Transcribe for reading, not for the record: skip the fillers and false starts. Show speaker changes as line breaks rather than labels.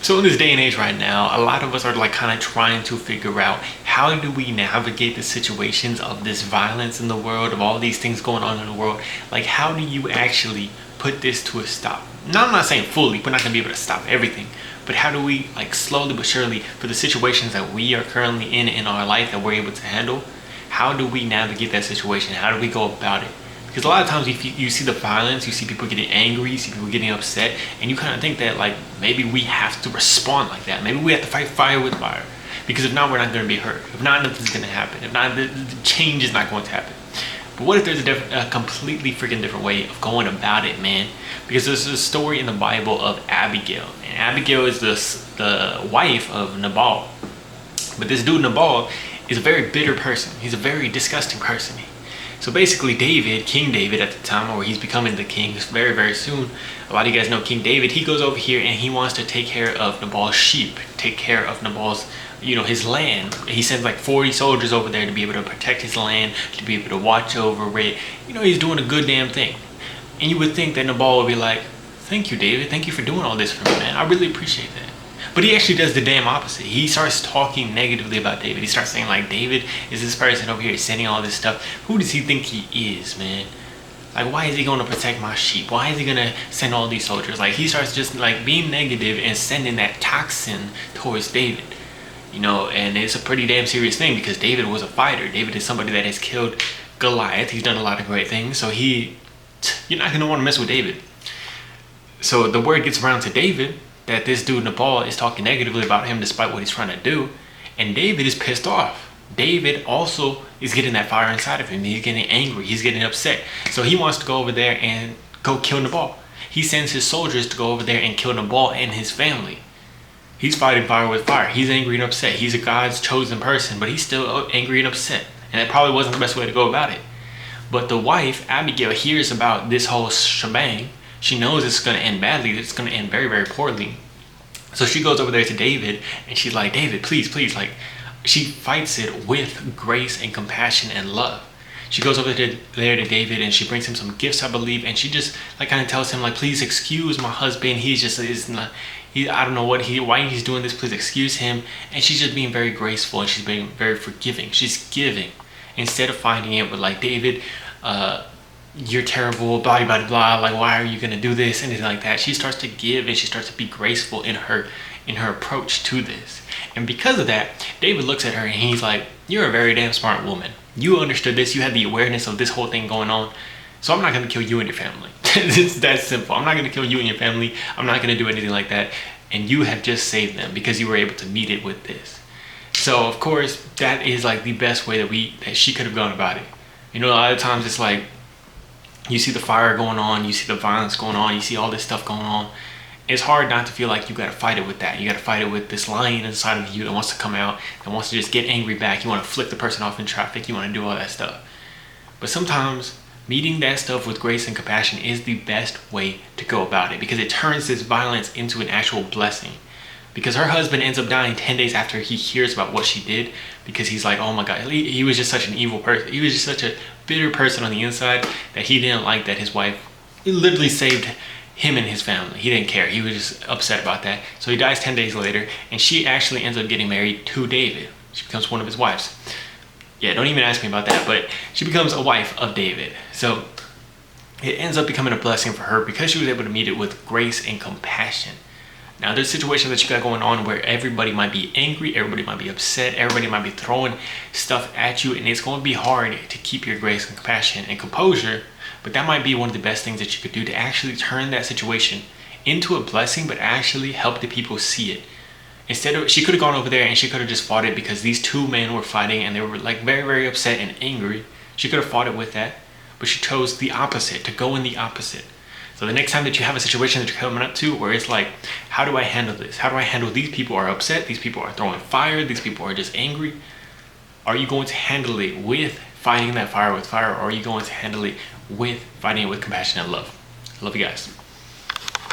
So in this day and age right now, a lot of us are like kind of trying to figure out how do we navigate the situations of this violence in the world, of all these things going on in the world. Like, how do you actually put this to a stop? Now, I'm not saying fully, we're not gonna be able to stop everything, but how do we, like, slowly but surely, for the situations that we are currently in our life that we're able to handle, how do we navigate that situation? How do we go about it? Because a lot of times you see the violence, you see people getting angry, you see people getting upset, and you kind of think that, like, maybe we have to respond like that. Maybe we have to fight fire with fire. Because if not, we're not going to be hurt. If not, nothing's going to happen. If not, the change is not going to happen. But what if there's a completely freaking different way of going about it, man? Because there's a story in the Bible of Abigail. And Abigail is the wife of Nabal. But this dude, Nabal, is a very bitter person. He's a very disgusting person. So basically David, King David at the time, or he's becoming the king very, very soon. A lot of you guys know King David. He goes over here and he wants to take care of Nabal's sheep, take care of Nabal's, his land. He sends like 40 soldiers over there to be able to protect his land, to be able to watch over it. He's doing a good damn thing. And you would think that Nabal would be like, thank you, David. Thank you for doing all this for me, man. I really appreciate that. But he actually does the damn opposite. He starts talking negatively about David. He starts saying, like, David is this person over here sending all this stuff. Who does he think he is, man? Like, why is he going to protect my sheep? Why is he going to send all these soldiers? Like, he starts just, like, being negative and sending that toxin towards David. And it's a pretty damn serious thing because David was a fighter. David is somebody that has killed Goliath. He's done a lot of great things. So you're not going to want to mess with David. So the word gets around to David that this dude Nabal is talking negatively about him despite what he's trying to do, and David is pissed off. David also is getting that fire inside of him. He's getting angry, he's getting upset. So he wants to go over there and go kill Nabal. He sends his soldiers to go over there and kill Nabal and his family. He's fighting fire with fire. He's angry and upset. He's a God's chosen person, but he's still angry and upset. And that probably wasn't the best way to go about it. But the wife, Abigail, hears about this whole shebang. She knows it's going to end badly. It's going to end very, very poorly. So she goes over there to David and she's like, David, please, like, she fights it with grace and compassion and love. She goes over there to David and she brings him some gifts, I believe. And she just like kind of tells him, like, please excuse my husband. I don't know why he's doing this. Please excuse him. And she's just being very graceful and she's being very forgiving. She's giving instead of finding it with, like, David, you're terrible, blah, blah, blah, like, why are you gonna do this, anything like that. She starts to give and she starts to be graceful in her approach to this. And because of that, David looks at her and he's like, you're a very damn smart woman. You understood this, you had the awareness of this whole thing going on, so I'm not gonna kill you and your family. It's that simple. I'm not gonna kill you and your family. I'm not gonna do anything like that. And you have just saved them because you were able to meet it with this. So of course, that is like the best way that she could have gone about it. A lot of times it's like, you see the fire going on, you see the violence going on, you see all this stuff going on. It's hard not to feel like you gotta fight it with that. You gotta fight it with this lion inside of you that wants to come out, that wants to just get angry back. You wanna flick the person off in traffic, you wanna do all that stuff. But sometimes meeting that stuff with grace and compassion is the best way to go about it because it turns this violence into an actual blessing. Because her husband ends up dying 10 days after he hears about what she did, because he's like, oh my God, he was just such an evil person. He was just such a bitter person on the inside that he didn't like that his wife literally saved him and his family. He didn't care. He was just upset about that. So he dies 10 days later, and she actually ends up getting married to David. She becomes one of his wives. Yeah, don't even ask me about that, but she becomes a wife of David. So it ends up becoming a blessing for her because she was able to meet it with grace and compassion. Now, there's situations that you got going on where everybody might be angry, everybody might be upset, everybody might be throwing stuff at you, and it's going to be hard to keep your grace and compassion and composure, but that might be one of the best things that you could do to actually turn that situation into a blessing, but actually help the people see it. She could have gone over there and she could have just fought it because these two men were fighting and they were like very, very upset and angry. She could have fought it with that, but she chose the opposite, to go in the opposite. So the next time that you have a situation that you're coming up to where it's like, how do I handle this? How do I handle these people are upset? These people are throwing fire. These people are just angry. Are you going to handle it with fighting that fire with fire, or are you going to handle it with fighting it with compassion and love? I love you guys.